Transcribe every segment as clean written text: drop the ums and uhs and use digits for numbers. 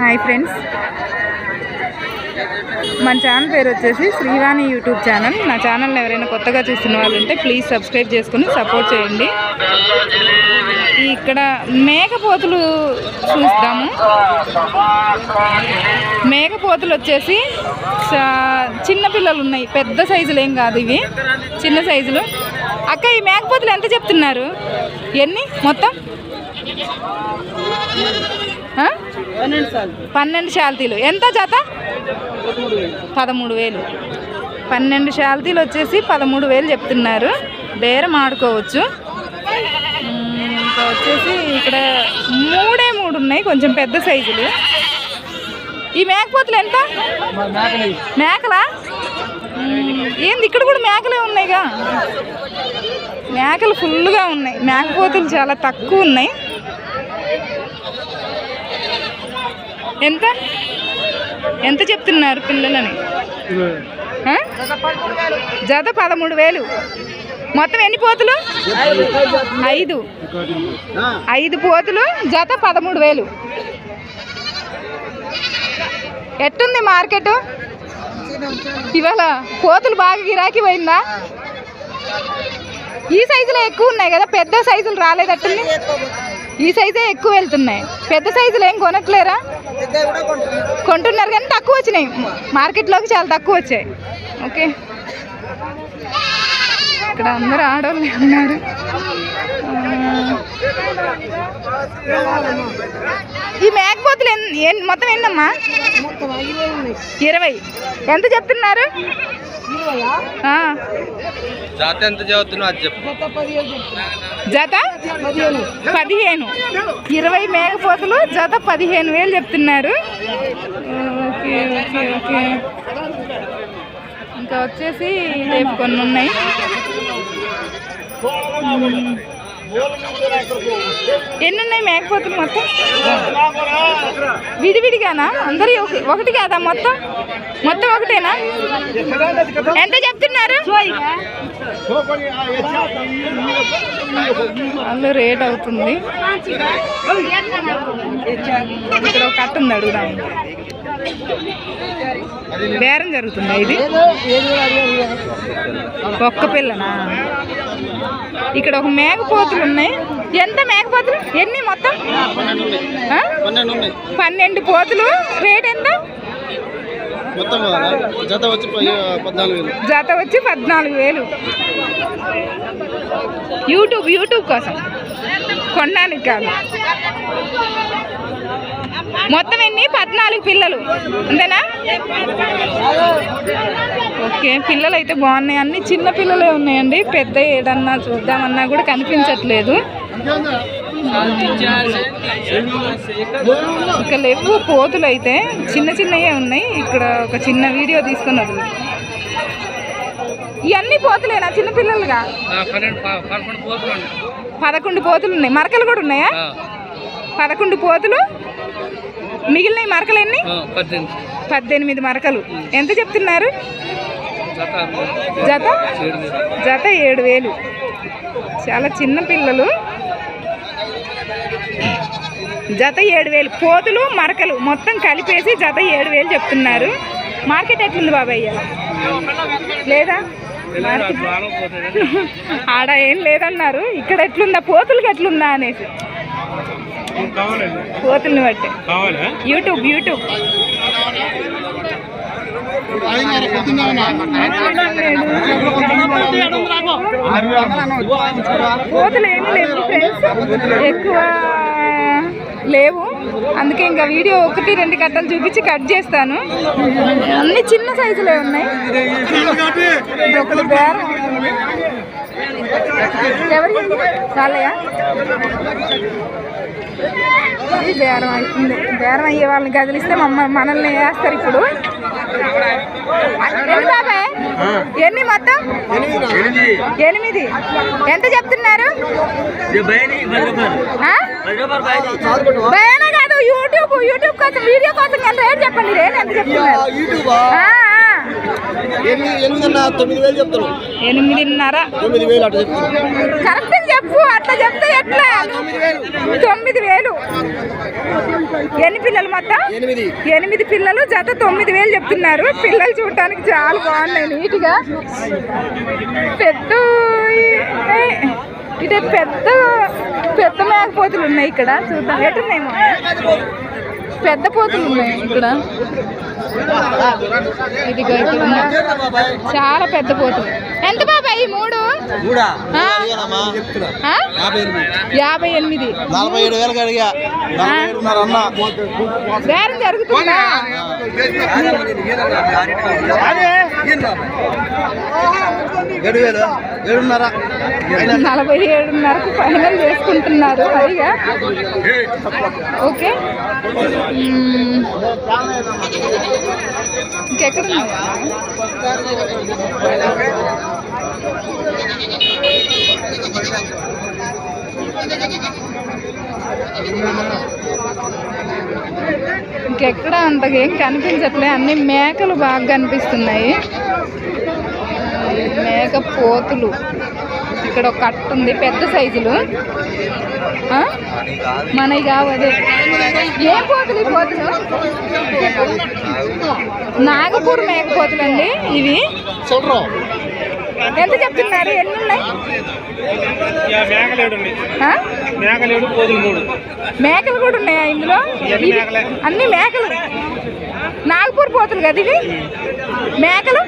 Hi friends, మన channel పేరు వచ్చేసి శ్రీవాణి యూట్యూబ్ ఛానల్. నా ఛానల్ని ఎవరైనా కొత్తగా చూస్తున్న వాళ్ళు ఉంటే ప్లీజ్ సబ్స్క్రైబ్ చేసుకుని సపోర్ట్ చేయండి. ఇక్కడ మేకపోతులు చూస్తాము. మేకపోతులు వచ్చేసి చిన్న పిల్లలు ఉన్నాయి, పెద్ద సైజులు ఏం కాదు, ఇవి చిన్న సైజులు. అక్క, ఈ మేకపోతులు ఎంత చెప్తున్నారు? ఎన్ని మొత్తం? 12 శాల్తీలు. ఎంత జత? 13,000. 12 శాల్తీలు వచ్చేసి 13,000 చెప్తున్నారు. బేరం ఆడుకోవచ్చు. ఇంకా వచ్చేసి ఇక్కడ 3 ఉన్నాయి, కొంచెం పెద్ద సైజులు. ఈ మేకపోతులు ఎంత? మేకలా? ఏంది, ఇక్కడ కూడా మేకలే ఉన్నాయిగా. మేకలు ఫుల్గా ఉన్నాయి, మేకపోతులు చాలా తక్కువ ఉన్నాయి. ఎంత ఎంత చెప్తున్నారు పిల్లలని? జత 13,000. మొత్తం ఎన్ని పోతులు? 5 పోతులు, జత 13,000. ఎట్టుంది మార్కెట్ ఇవాళ? పోతులు బాగా గిరాకీ పోయిందా? ఈ సైజులో ఎక్కువ ఉన్నాయి కదా, పెద్ద సైజులు రాలేదట్టుంది. ఈ సైజే ఎక్కువ వెళ్తున్నాయి, పెద్ద సైజులు ఏం కొనట్లేరా? కొంటున్నారు కానీ తక్కువ వచ్చినాయి, మార్కెట్లోకి చాలా తక్కువ వచ్చాయి. ఓకే, ఇక్కడ అందరూ ఆడవాళ్ళే ఉన్నారు. ఈ మేకపోతులు మొత్తం ఎన్నమ్మా? 20. ఎంత చెప్తున్నారు? జత ఎంత చదువుతున్నావు అది చెప్పు. జత 15. 20 మేకపోతులు, జత 15,000 చెప్తున్నారు. Okay okay okay. ఇంకా వచ్చేసి రేపు కొన్ని ఉన్నాయి. ఎన్ని ఉన్నాయి మేకపోతులు మొత్తం? విడివిడిగానా? అందరి ఒకటి కాదా? మొత్తం ఒకటేనా? ఎంత చెప్తున్నారు? వాళ్ళు రేట్ అవుతుంది. ఇక్కడ ఒక కట్ట ఉంది, అడుగుదాం. బేరం జరుగుతుందా? ఇది ఒక్క పిల్లనా? ఇక్కడ ఒక మేకపోతులు ఉన్నాయి. ఎంత మేకపోతులు? ఎన్ని మొత్తం? 12 పోతులు. రేట్ ఎంత? జత వచ్చి 14,000. యూట్యూబ్ కోసం కొనడానికి కాదు. మొత్తం ఎన్ని? 14 పిల్లలు, అంతేనా? ఓకే, పిల్లలు అయితే బాగున్నాయి. అన్ని చిన్న పిల్లలే ఉన్నాయండి, పెద్ద ఏదన్నా చూద్దామన్నా కూడా కనిపించట్లేదు. ఇక లేవు పోతులు అయితే, చిన్నవే ఉన్నాయి. ఇక్కడ ఒక చిన్న వీడియో తీసుకున్నారు. ఇవన్నీ పోతులేనా చిన్న పిల్లలుగా? 11 పోతులు ఉన్నాయి. మరకలు కూడా ఉన్నాయా? 11 పోతులు. మిగిలిన మరకలు ఎన్ని? 18 మరకలు. ఎంత చెప్తున్నారు? జత 7,000. చాలా చిన్న పిల్లలు. జత 7,000. పోతులు మరకలు మొత్తం కలిపేసి జత 7,000 చెప్తున్నారు. మార్కెట్ ఎట్లుంది బాబాయ్? లేదా ఆడ ఏం లేదన్నారు. ఇక్కడ ఎట్లుందా, పోతులకి ఎట్లుందా అనేసి పోతుల్ని బట్టి. యూట్యూబ్ పోతులు ఏమీ లేవు ఫ్రెండ్స్, ఎక్కువ లేవు. అందుకే ఇంకా వీడియో 1-2 కట్టలు చూపించి కట్ చేస్తాను. అన్ని చిన్న సైజులే ఉన్నాయి. ఒకటి బేరం ఎవరికి చాలయా? ఇది బేరం అవుతుంది. బేరం అయ్యే వాళ్ళని కదిలిస్తే మనల్ని వేస్తారు. ఇప్పుడు బాబాయ్ ఎన్ని మొత్తం? 8. ఎంత చెప్తున్నారు? బయానా కాదు, యూట్యూబ్ కోసం, వీడియో కోసం రేట్ చెప్పండి. రేట్ ఎంత చెప్తున్నారు? 8,500 చెప్తాను. 8,500 కరెక్ట్ చెప్పు, అట్లా చెప్తే ఎట్లా? 9,000. ఎన్ని పిల్లలు మొత్తం? 8 పిల్లలు, జత 9,000 చెప్తున్నారు. పిల్లలు చూడటానికి చాలా బాగున్నాయి, నీట్గా. పెద్ద ఇదే పెద్ద పెద్ద మేకపోతులు ఉన్నాయి ఇక్కడ. చూద్దాం ఎటున్నాయేమో. పెద్ద పోతులు ఉన్నాయి ఇక్కడ. ఇదిగో ఇక్కడ ఉన్నాయి చాలా పెద్ద పోతులు. ఎంత బాబాయ్? 3 58. 47,000 అడిగా. బేరం జరుగుతుందా? 47,500కు ఫైనల్ చేసుకుంటున్నారు పైగా. ఓకే, ఇంకెక్కడ ఇంకెక్కడ అంతగేం కనిపించట్లే. అన్ని మేకలు బాగా కనిపిస్తున్నాయి, మేక పోతులు. ఇక్కడ ఒక కట్ట ఉంది, పెద్ద సైజులు. మనవి కావు. అదే ఏ పోతులు? ఈ పోతులు నాగపూర్ మేకపోతులు అండి ఇవి. ఎంత చెప్తున్నారు? ఎన్ని ఉన్నాయి? మేకలు కూడా ఉన్నాయా ఇందులో? అన్ని మేకలు. నాగపూర్ పోతులు కదా ఇవి. మేకలు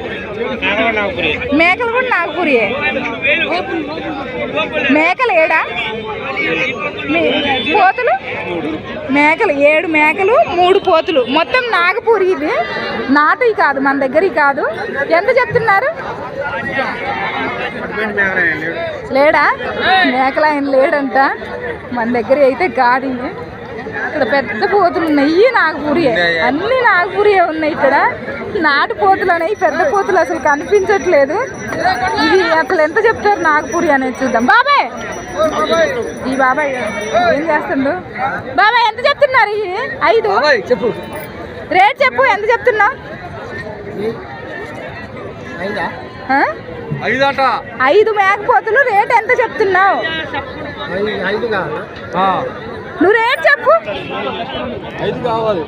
కూడా నాగపూరియే. మేకలు ఏడా? పోతులు మేకలు 7 మేకలు 3 పోతులు, మొత్తం నాగపూరి. ఇది నాటువి కాదు, మన దగ్గర కాదు. ఎంత చెప్తున్నారు? లేడా? మేకలు ఆయన లేడంట, మన దగ్గర అయితే కాదు. ఇక్కడ పెద్ద పోతులు ఉన్నాయి, నాగపూరియే. అన్ని నాగపూరియే ఉన్నాయి ఇక్కడ. నాటు పోతులు అనేవి, పెద్ద పోతులు అసలు కనిపించట్లేదు. ఇది అసలు ఎంత చెప్తారు నాగపూరి అనేది చూద్దాం. బాబాయ్, ఈ బాబాయ్ ఏం చేస్తుండు? బాబాయ్ ఎంత చెప్తున్నారు? ఈ 5 చెప్పు, రేట్ చెప్పు. ఎంత చెప్తున్నావు? 5 మేకపోతులు రేట్ ఎంత చెప్తున్నావు? నువ్వు రేట్ చెప్పు. 5 కావాలి.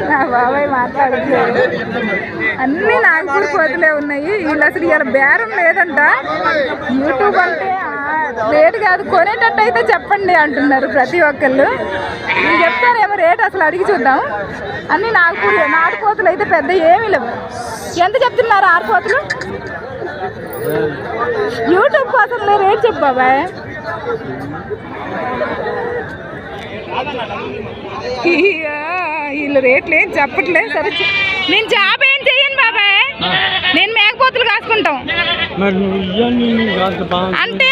నా బాబాయ్ మాట్లాడట్లేదు. అన్ని నాగపూర్ పోతులే ఉన్నాయి. వీళ్ళు అసలు ఇలా బేరం లేదంట. యూట్యూబ్ అంటే రేటు కాదు, కొనేటట్టు అయితే చెప్పండి అంటున్నారు ప్రతి ఒక్కళ్ళు. మీరు చెప్తారేమో రేట్, అసలు అడిగి చూద్దాం. అన్ని నాగపూర్ నాటుపోతులు అయితే పెద్ద ఏమీ లేవు. ఎంత చెప్తున్నారు 6 పోతులు? యూట్యూబ్ కోసం రేట్ చెప్పు బాబాయ్. వీళ్ళు రేట్లు ఏం చెప్పట్లేదు. సరే, నేను జాబ్ ఏం చెయ్యను బాబాయ్, నేను మేకపోతులు కాసుకుంటాం. అంటే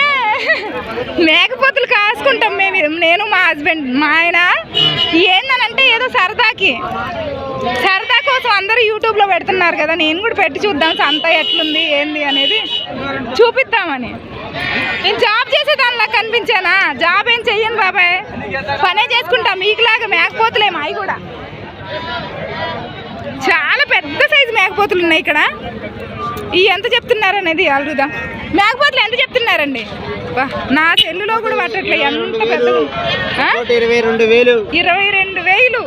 మేకపోతులు కాసుకుంటాం మేము, నేను మా హస్బెండ్. మా ఆయన ఏందనంటే ఏదో సరదా కోసం అందరూ యూట్యూబ్లో పెడుతున్నారు కదా, నేను కూడా పెట్టి చూద్దాం సంత ఎట్లుంది ఏంది అనేది చూపిద్దామని. నేను జాబ్ చేసేదానిలా కనిపించానా? జాబ్ ఏం చెయ్యను బాబాయ్, పనే చేసుకుంటా. మీకులాగా మేకపోతులేమో అవి కూడా. చాలా పెద్ద సైజు మేకపోతులు ఉన్నాయి ఇక్కడ. ఈ ఎంత చెప్తున్నారు అనేది అడుగుదాం. మేకపోతులు ఎంత చెప్తున్నారండి? నా సెల్లులో కూడా పట్టట్లేదు, ఎంత పెద్ద. 22,000.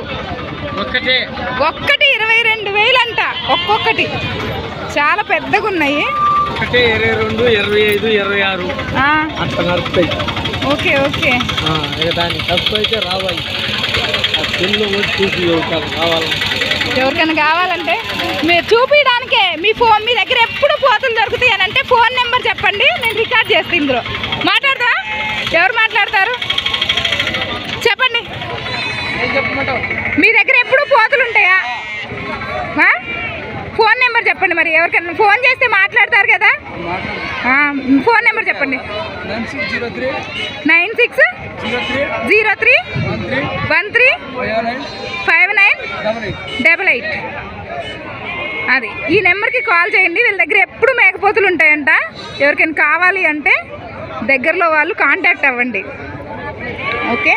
ఒక్కటి 22,000 అంట ఒక్కొక్కటి. చాలా పెద్దగా ఉన్నాయి. 22, 25, 26 అట్లా నడుస్తాయి. Okay okay. దాన్ని తక్కువ అయితే రావాలి. ఎవరికైనా కావాలంటే మీరు చూపించడానికే. మీ దగ్గర ఎప్పుడు పోతులు దొరుకుతాయి అని అంటే ఫోన్ నెంబర్ చెప్పండి, నేను రికార్డ్ చేస్తాను. ఇందులో మాట్లాడదా? ఎవరు మాట్లాడతారు చెప్పండి. మీ దగ్గర ఎప్పుడు పోతులు ఉంటాయా? ఫోన్ నెంబర్ చెప్పండి. మరి ఎవరికైనా ఫోన్ చేస్తే మాట్లాడతారు కదా, ఫోన్ నెంబర్ చెప్పండి. 9603135988. అది ఈ నెంబర్కి కాల్ చేయండి. వీళ్ళ దగ్గర ఎప్పుడు మేకపోతులు ఉంటాయంట. ఎవరికైనా కావాలి అంటే దగ్గరలో వాళ్ళు కాంటాక్ట్ అవ్వండి. ఓకే,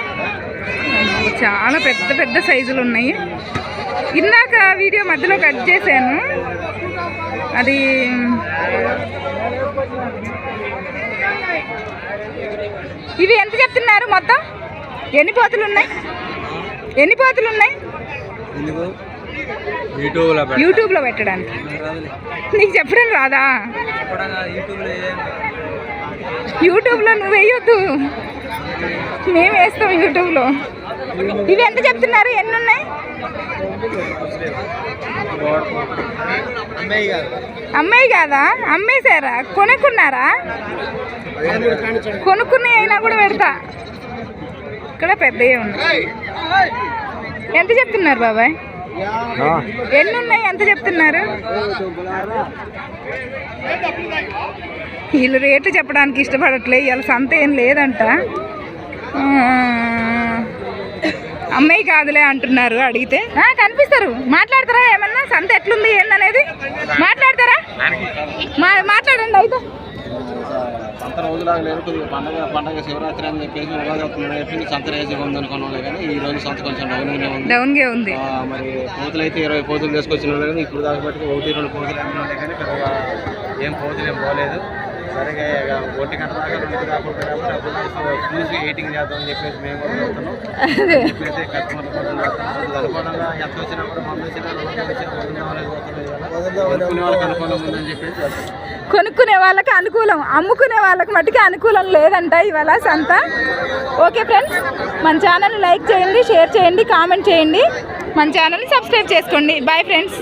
చాలా పెద్ద పెద్ద సైజులు ఉన్నాయి. ఇందాక వీడియో మధ్యలో కట్ చేశాను. అది ఇవి ఎంత చెప్తున్నారు మొత్తం? ఎన్ని పోతులు ఉన్నాయి? ఎన్ని పోతులు ఉన్నాయి? యూట్యూబ్లో పెట్టడానికి. నీకు చెప్పడం రాదా? యూట్యూబ్లో నువ్వు వేయొద్దు, మేము వేస్తాం యూట్యూబ్లో. ఇవి ఎంత చెప్తున్నారు? ఎన్ని ఉన్నాయి? అమ్మాయి కాదా? అమ్మేశారా? కొనుక్కున్నారా? కొనుక్కుని అయినా కూడా పెడతా. ఇక్కడ పెద్దవి ఉన్నాయి. ఎంత చెప్తున్నారు బాబాయ్? ఎన్ని ఉన్నాయి? ఎంత చెప్తున్నారు? వీళ్ళు రేటు చెప్పడానికి ఇష్టపడట్లే. వీళ్ళ సంత ఏం లేదంట. అమ్మాయి కాదులే అంటున్నారు అడిగితే. కనిపిస్తారు, మాట్లాడతారా? ఏమన్నా సంత ఎట్లుంది ఏందనేది మాట్లాడతారా? మాట్లాడండి అయితే. సంత రోజులాగా లేదు, కొద్దిగా పండగ శివరాత్రి అని చెప్పేసి ఉగాది వస్తుందని చెప్పి సంత రేజీగా ఉంది అనుకున్నాం. కానీ ఈ రోజు సంత కొంచెం డౌన్గా ఉంది. మరి పోతులు అయితే 20 పోతులు తీసుకొచ్చిన వాళ్ళు, కానీ ఇప్పుడు దాకా బట్టి 1-2 పోతులు అన్నీ కానీ పెద్దగా ఏం పోతులు ఏం పోలేదు. సరిగా ఒంటి గంట దాకా 2 దాకా చూసి ఎయిటింగ్ చేద్దామని చెప్పేసి మేము కూడా వెళ్తున్నాం. చెప్పేసి కస్టమర్లు అనుకూలంగా ఎంత వచ్చినా కూడా మంది వచ్చినా వాళ్ళకి అనుకూలం ఉందని చెప్పేసి కొనుక్కునే వాళ్ళకి అనుకూలం, అమ్ముకునే వాళ్ళకి మట్టుకి అనుకూలం లేదంట ఇవాళ సంత. ఓకే ఫ్రెండ్స్, మన ఛానల్ని లైక్ చేయండి, షేర్ చేయండి, కామెంట్ చేయండి, మన ఛానల్ని సబ్స్క్రైబ్ చేసుకోండి. Bye friends.